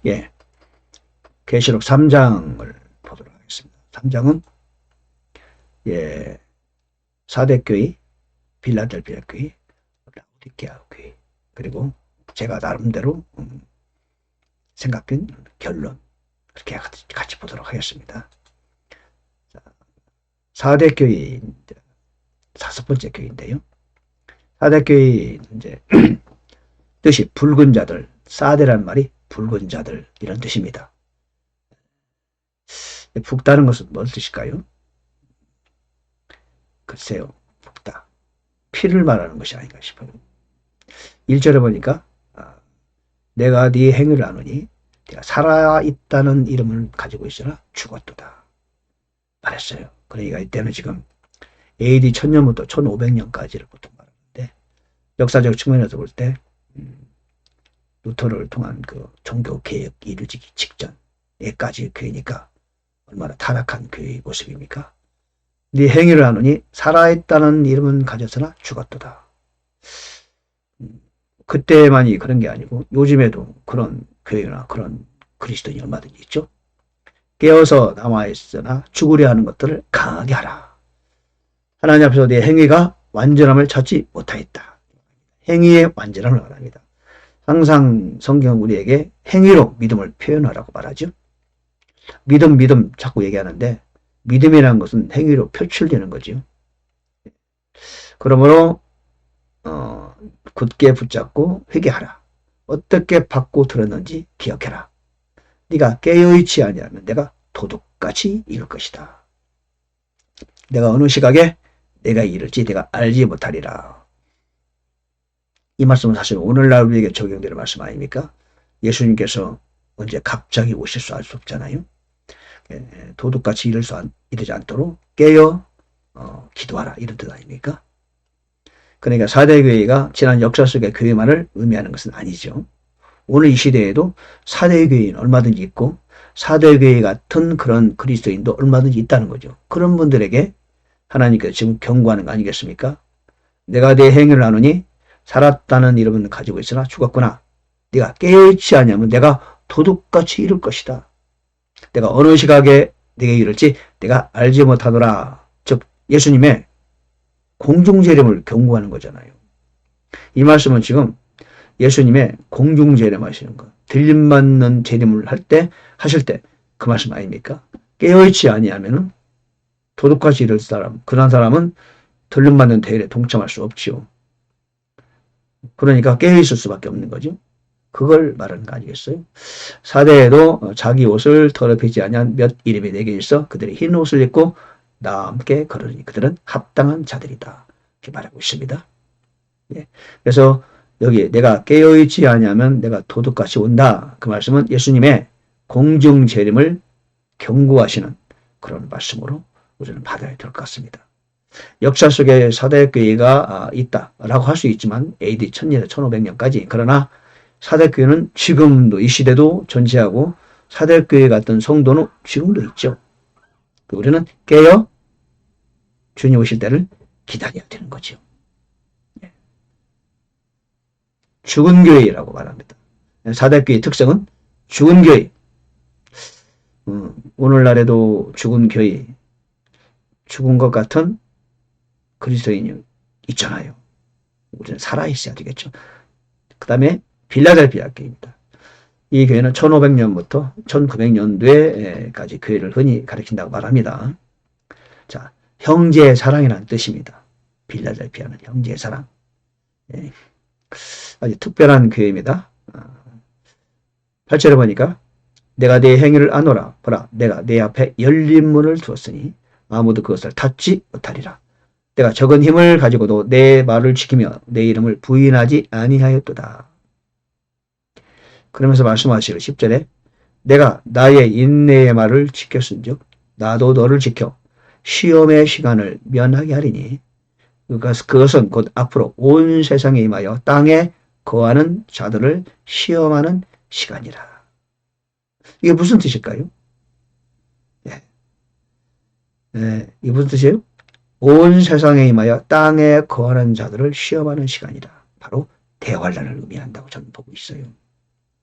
예, 계시록 3장을 보도록 하겠습니다. 3장은 예, 사대교회, 빌라델피아 교회, 라오디게아 교회, 그리고 제가 나름대로 생각한 결론, 그렇게 같이 보도록 하겠습니다. 4대 교회, 5번째 교회인데요. 4대 교회 이제 뜻이 붉은 자들, 사대란 말이 붉은 자들 이런 뜻입니다. 붉다는 것은 무슨 뜻일까요? 글쎄요, 붉다. 피를 말하는 것이 아닌가 싶어요. 1절에 보니까 내가 네 행위를 아노니 내가 살아있다는 이름을 가지고 있으나 죽었도다 말했어요. 그러니까 이때는 지금 AD 1000년부터 1500년까지를 보통 말하는데 역사적 측면에서 볼 때 루터를 통한 그 종교 개혁이 이루어지기 직전에까지 교회니까 얼마나 타락한 교회의 모습입니까? 네 행위를 하노니 살아있다는 이름은 가졌으나 죽었도다. 그때만이 그런 게 아니고 요즘에도 그런 교회나 그런 그리스도인이 얼마든지 있죠. 깨어서 남아있으나 죽으려 하는 것들을 강하게 하라. 하나님 앞에서 내 행위가 완전함을 찾지 못하였다. 행위의 완전함을 말합니다. 항상 성경은 우리에게 행위로 믿음을 표현하라고 말하죠. 믿음 자꾸 얘기하는데 믿음이라는 것은 행위로 표출되는 거죠. 그러므로 굳게 붙잡고 회개하라. 어떻게 받고 들었는지 기억해라. 네가 깨어있지 아니하면 내가 도둑같이 이룰 것이다. 내가 어느 시각에 내가 이룰지 내가 알지 못하리라. 이 말씀은 사실 오늘날 우리에게 적용되는 말씀 아닙니까? 예수님께서 언제 갑자기 오실 수 알 수 없잖아요. 도둑같이 이르지 않도록 깨어 기도하라 이런 뜻 아닙니까? 그러니까 4대 교회가 지난 역사 속의 교회만을 의미하는 것은 아니죠. 오늘 이 시대에도 4대 교회는 얼마든지 있고 4대 교회 같은 그런 그리스도인도 얼마든지 있다는 거죠. 그런 분들에게 하나님께서 지금 경고하는 거 아니겠습니까? 내가 내 행위를 하노니 살았다는 이름은 가지고 있으나 죽었구나. 네가 깨어있지 않으면 내가 도둑같이 이룰 것이다. 내가 어느 시각에 네게 이룰지 내가 알지 못하노라. 즉 예수님의 공중재림을 경고하는 거잖아요. 이 말씀은 지금 예수님의 공중재림 하시는 거, 들림맞는 재림을 하실 때 그 말씀 아닙니까? 깨어있지 아니하면은 도둑같이 이룰 사람, 그런 사람은 들림맞는 대열에 동참할 수 없지요. 그러니까 깨어있을 수밖에 없는 거죠. 그걸 말하는 거 아니겠어요? 4대에도 자기 옷을 더럽히지 아니한 몇 이름이 내게 있어 그들이 흰 옷을 입고 나와 함께 걸으니 그들은 합당한 자들이다. 이렇게 말하고 있습니다. 예. 그래서 여기 내가 깨어있지 아니하면 내가 도둑같이 온다. 그 말씀은 예수님의 공중재림을 경고하시는 그런 말씀으로 우리는 받아야 될 것 같습니다. 역사 속에 4대 교회가 있다라고 할 수 있지만 AD 1000년에서 1500년까지 그러나 4대 교회는 지금도 이 시대도 존재하고 4대 교회 같은 성도는 지금도 있죠. 우리는 깨어 주님 오실 때를 기다려야 되는 거죠. 죽은 교회라고 말합니다. 4대 교회의 특성은 죽은 교회. 오늘날에도 죽은 교회, 죽은 것 같은 그리스도인이 있잖아요. 우리는 살아있어야 되겠죠. 그 다음에 빌라델피아 교회입니다. 이 교회는 1500년부터 1900년도에까지 교회를 흔히 가리킨다고 말합니다. 자, 형제의 사랑이라는 뜻입니다. 빌라델피아는 형제의 사랑. 예. 아주 특별한 교회입니다. 8절에 보니까 내가 네 행위를 아노라. 보라, 내가 내 앞에 열린 문을 두었으니 아무도 그것을 닫지 못하리라. 내가 적은 힘을 가지고도 내 말을 지키며 내 이름을 부인하지 아니하였도다. 그러면서 말씀하시길 10절에 내가 나의 인내의 말을 지켰은즉 나도 너를 지켜 시험의 시간을 면하게 하리니 그것은 곧 앞으로 온 세상에 임하여 땅에 거하는 자들을 시험하는 시간이라. 이게 무슨 뜻일까요? 이게 무슨 뜻이에요? 온 세상에 임하여 땅에 거하는 자들을 시험하는 시간이다. 바로 대환란을 의미한다고 저는 보고 있어요.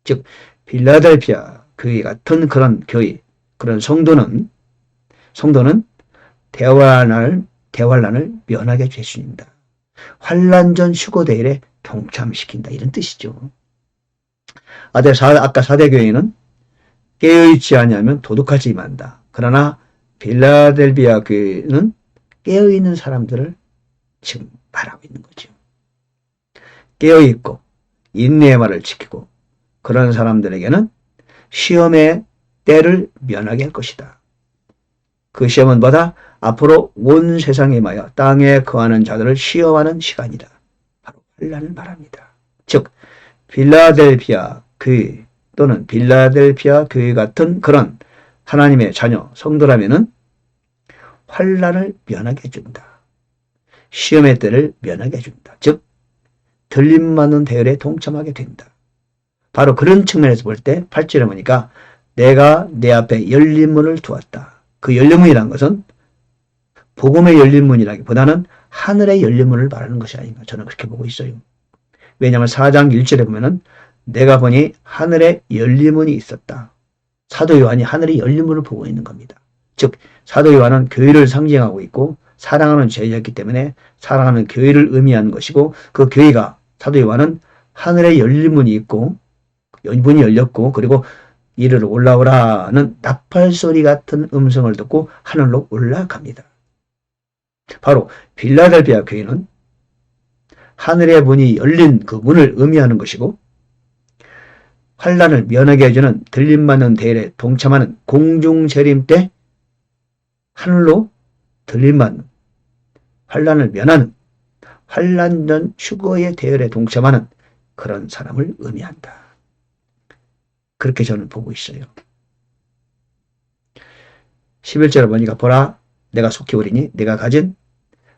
즉 빌라델피아 교회 같은 그런 교회, 그런 성도는 대환란을 면하게 해주신다. 환란 전 휴거대일에 동참시킨다. 이런 뜻이죠. 아까 사대교회는 깨어있지 아니하면 도둑같이 임한다. 그러나 빌라델비아 교회는 깨어있는 사람들을 지금 말하고 있는 거죠. 깨어있고 인내의 말을 지키고 그런 사람들에게는 시험의 때를 면하게 할 것이다. 그 시험은 뭐다? 앞으로 온 세상에 임하여 땅에 거하는 자들을 시험하는 시간이다. 바로 환난을 말합니다. 즉 빌라델피아 교회 또는 빌라델피아 교회 같은 그런 하나님의 자녀 성도라면은 환난을 면하게 해준다. 시험의 때를 면하게 해준다. 즉 들림 맞는 대열에 동참하게 된다. 바로 그런 측면에서 볼 때 8절에 보니까 내가 내 앞에 열린 문을 두었다. 그 열린 문이라는 것은 복음의 열린 문이라기보다는 하늘의 열린 문을 말하는 것이 아닌가 저는 그렇게 보고 있어요. 왜냐하면 4장 1절에 보면은 내가 보니 하늘에 열린 문이 있었다. 사도 요한이 하늘의 열린 문을 보고 있는 겁니다. 즉 사도 요한은 교회를 상징하고 있고 사랑하는 제자였기 때문에 사랑하는 교회를 의미하는 것이고 그 교회가 사도 요한은 하늘에 열린 문이 있고 문이 열렸고 그리고 이르러 올라오라는 나팔소리 같은 음성을 듣고 하늘로 올라갑니다. 바로 빌라델비아 교회는 하늘의 문이 열린 그 문을 의미하는 것이고 환난을 면하게 해주는 들림받는 대열에 동참하는 공중재림 때 하늘로 들림받는 환난을 면하는 환난전 휴거의 대열에 동참하는 그런 사람을 의미한다. 그렇게 저는 보고 있어요. 11절에 보니까 보라 내가 속히 오리니 내가 가진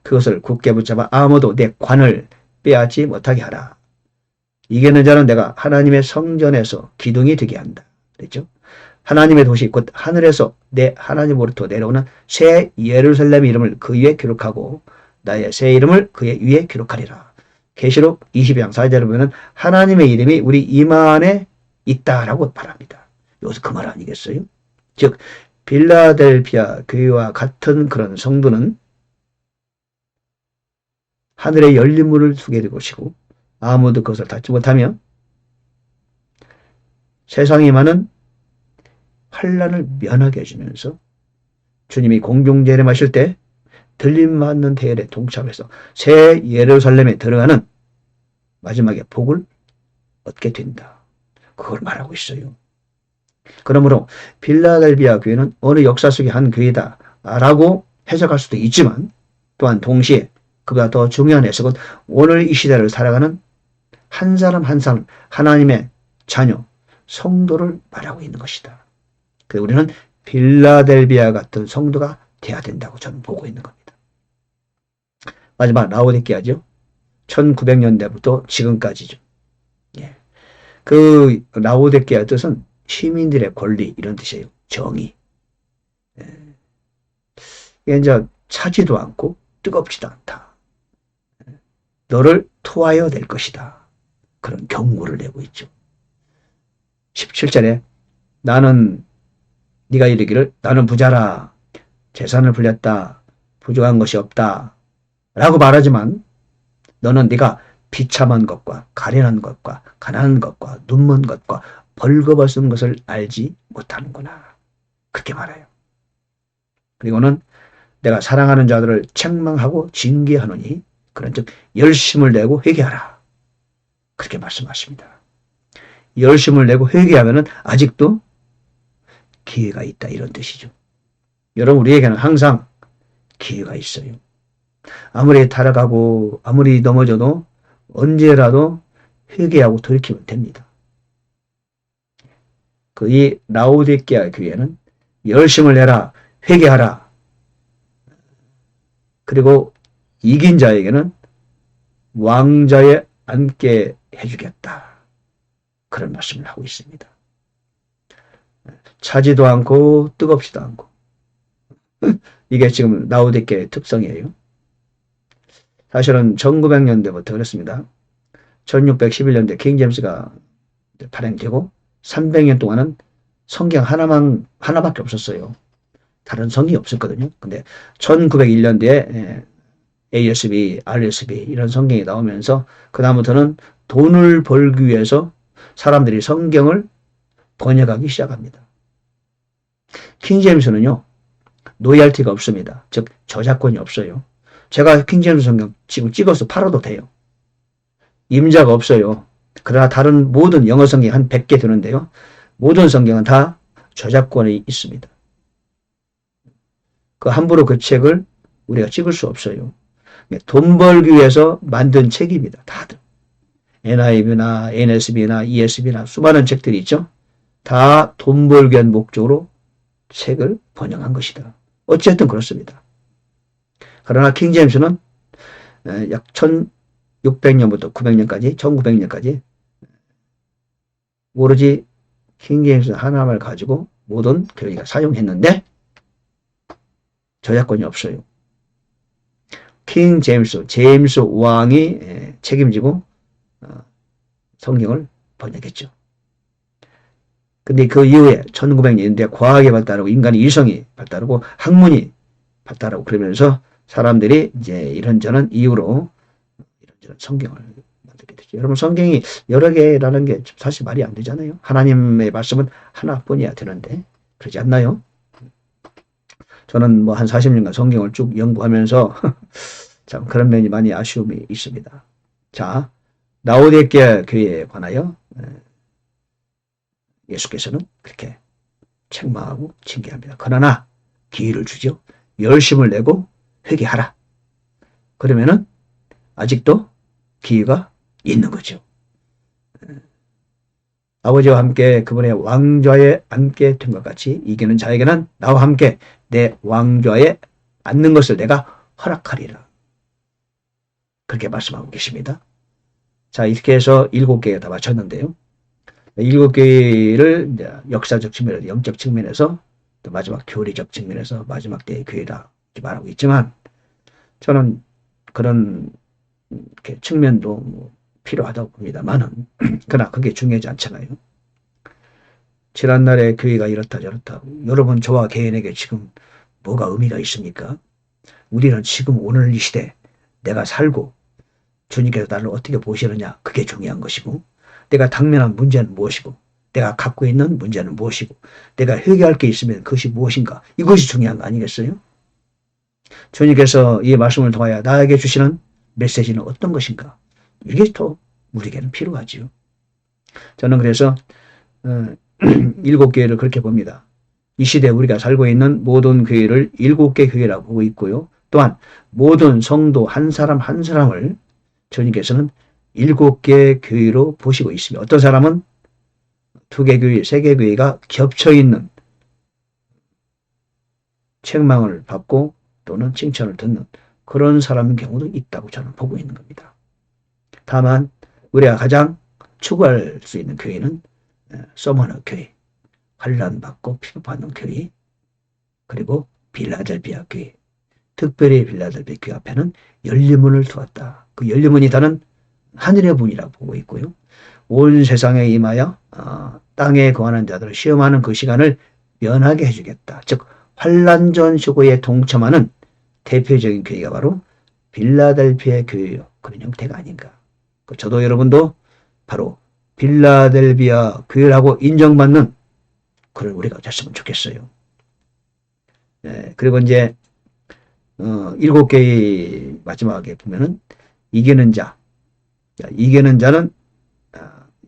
그것을 굳게 붙잡아 아무도 내 관을 빼앗지 못하게 하라. 이기는 자는 내가 하나님의 성전에서 기둥이 되게 한다. 그랬죠? 하나님의 도시 곧 하늘에서 내 하나님으로부터 내려오는 새 예루살렘의 이름을 그 위에 기록하고 나의 새 이름을 그의 위에 기록하리라. 계시록 20장 4절에 보면 하나님의 이름이 우리 이마 안에 있다라고 말합니다. 여기서 그 말 아니겠어요? 즉 빌라델피아 교회와 같은 그런 성도는 하늘의 열린 문을 두게 될 것이고 아무도 그것을 닫지 못하며 세상에 많은 환난을 면하게 해주면서 주님이 공중재림하실 때 들림맞는 대열에 동참해서 새 예루살렘에 들어가는 마지막에 복을 얻게 된다. 그걸 말하고 있어요. 그러므로 빌라델비아 교회는 어느 역사 속의 한 교회다 라고 해석할 수도 있지만 또한 동시에 그보다 더 중요한 해석은 오늘 이 시대를 살아가는 한 사람 한 사람 하나님의 자녀 성도를 말하고 있는 것이다. 그래서 우리는 빌라델비아 같은 성도가 돼야 된다고 저는 보고 있는 겁니다. 마지막 라오디게아죠. 1900년대부터 지금까지죠. 예. 그 라오디게아 뜻은 시민들의 권리 이런 뜻이에요. 정의. 예. 이게 이제 차지도 않고 뜨겁지도 않다. 너를 토하여 낼 것이다. 그런 경고를 내고 있죠. 17절에 나는 네가 이르기를 나는 부자라 재산을 불렸다 부족한 것이 없다 라고 말하지만 너는 네가 비참한 것과 가련한 것과 가난한 것과 눈먼 것과 벌거벗은 것을 알지 못하는구나 그렇게 말해요. 그리고는 내가 사랑하는 자들을 책망하고 징계하노니 그런 즉 열심을 내고 회개하라 그렇게 말씀하십니다. 열심을 내고 회개하면 아직도 기회가 있다 이런 뜻이죠. 여러분 우리에게는 항상 기회가 있어요. 아무리 타락하고 아무리 넘어져도 언제라도 회개하고 돌이키면 됩니다. 그 이 라오디게아 교회는 열심을 내라 회개하라 그리고 이긴 자에게는 왕자에 앉게 해주겠다. 그런 말씀을 하고 있습니다. 차지도 않고 뜨겁지도 않고 이게 지금 라오디게아의 특성이에요. 사실은 1900년대부터 그렇습니다. 1611년대 킹 제임스가 발행되고 300년 동안은 성경 하나밖에 없었어요. 다른 성경이 없었거든요. 근데 1901년도에 ASB, RSB 이런 성경이 나오면서 그다음부터는 돈을 벌기 위해서 사람들이 성경을 번역하기 시작합니다. 킹제임스는요. 로열티가 없습니다. 즉 저작권이 없어요. 제가 킹제임스 성경 지금 찍어서 팔아도 돼요. 임자가 없어요. 그러나 다른 모든 영어 성경 한 100개 되는데요. 모든 성경은 다 저작권이 있습니다. 함부로 그 책을 우리가 찍을 수 없어요. 돈 벌기 위해서 만든 책입니다. 다들. NIV나 NSB나 ESB나 수많은 책들이 있죠. 다 돈 벌기 위한 목적으로 책을 번역한 것이다. 어쨌든 그렇습니다. 그러나 킹제임스는 약 1600년부터 900년까지 1900년까지 오로지 킹제임스 하나만을 가지고 모든 교회가 사용했는데 저작권이 없어요. 제임스 왕이 책임지고 성경을 번역했죠. 근데 그 이후에 1900년대 과학이 발달하고 인간의 이성이 발달하고 학문이 발달하고 그러면서 사람들이 이제 이런저런 이유로 이런저런 성경을 만들게 되죠. 여러분 성경이 여러 개라는 게 사실 말이 안 되잖아요. 하나님의 말씀은 하나뿐이야 되는데 그러지 않나요? 저는 뭐 한 40년간 성경을 쭉 연구하면서 참 그런 면이 많이 아쉬움이 있습니다. 자, 라오디게아 교회에 관하여 예수께서는 그렇게 책망하고 징계합니다. 그러나 기회를 주죠. 열심을 내고 회개하라. 그러면은 아직도 기회가 있는 거죠. 아버지와 함께 그분의 왕좌에 앉게 된 것 같이 이기는 자에게는 나와 함께 내 왕좌에 앉는 것을 내가 허락하리라. 그렇게 말씀하고 계십니다. 자, 이렇게 해서 7개가 다 마쳤는데요. 7개를 역사적 측면에서, 영적 측면에서, 또 마지막 교리적 측면에서 마지막 때의 교회라 이렇게 말하고 있지만, 저는 그런 측면도 필요하다고 봅니다만은, 그러나 그게 중요하지 않잖아요. 지난날의 교회가 이렇다 저렇다. 여러분 저와 개인에게 지금 뭐가 의미가 있습니까? 우리는 지금 오늘 이 시대 내가 살고 주님께서 나를 어떻게 보시느냐 그게 중요한 것이고 내가 당면한 문제는 무엇이고 내가 갖고 있는 문제는 무엇이고 내가 회개할 게 있으면 그것이 무엇인가 이것이 중요한 거 아니겠어요? 주님께서 이 말씀을 통하여 나에게 주시는 메시지는 어떤 것인가 이게 더 우리에게는 필요하지요. 저는 그래서 7교회를 그렇게 봅니다. 이 시대에 우리가 살고 있는 모든 교회를 7개 교회라고 보고 있고요. 또한 모든 성도 한 사람 한 사람을 주님께서는 7개 교회로 보시고 있습니다. 어떤 사람은 2개 교회, 3개 교회가 겹쳐있는 책망을 받고 또는 칭찬을 듣는 그런 사람의 경우도 있다고 저는 보고 있는 겁니다. 다만 우리가 가장 추구할 수 있는 교회는 서머너 교회, 환난받고 피부받는 교회, 그리고 빌라델비아 교회, 특별히 빌라델비아 교회 앞에는 열린문을 두었다. 그 열린문이 다는 하늘의 문이라고 보고 있고요. 온 세상에 임하여 땅에 거하는 자들을 시험하는 그 시간을 면하게 해주겠다. 즉 환난전 수고에 동참하는 대표적인 교회가 바로 빌라델비아 교회요. 그런 형태가 아닌가. 저도 여러분도 바로 빌라델비아 교회라고 인정받는 그걸 우리가 됐으면 좋겠어요. 그리고 이제 7개의 마지막에 보면은 이기는 자는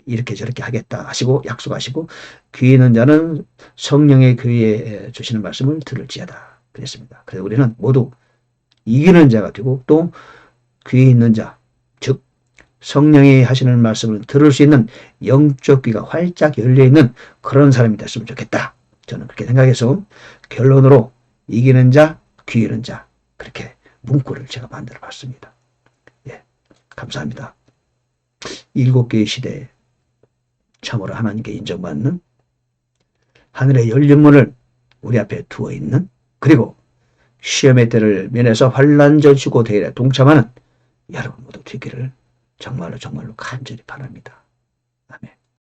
이렇게 저렇게 하겠다 하시고 약속하시고 귀 있는 자는 성령의 교회에 주시는 말씀을 들을지어다 그랬습니다. 그래서 우리는 모두 이기는 자가 되고 또 귀 있는 자, 즉 성령이 하시는 말씀을 들을 수 있는 영적 귀가 활짝 열려있는 그런 사람이 됐으면 좋겠다. 저는 그렇게 생각해서 결론으로 이기는 자, 귀 있는 자 그렇게 문구를 제가 만들어 봤습니다. 예, 감사합니다. 7개의 시대에 참으로 하나님께 인정받는 하늘의 열린 문을 우리 앞에 두어 있는 그리고 시험의 때를 면해서 환난전 수고 대회에 동참하는 여러분 모두 되기를 정말로 간절히 바랍니다.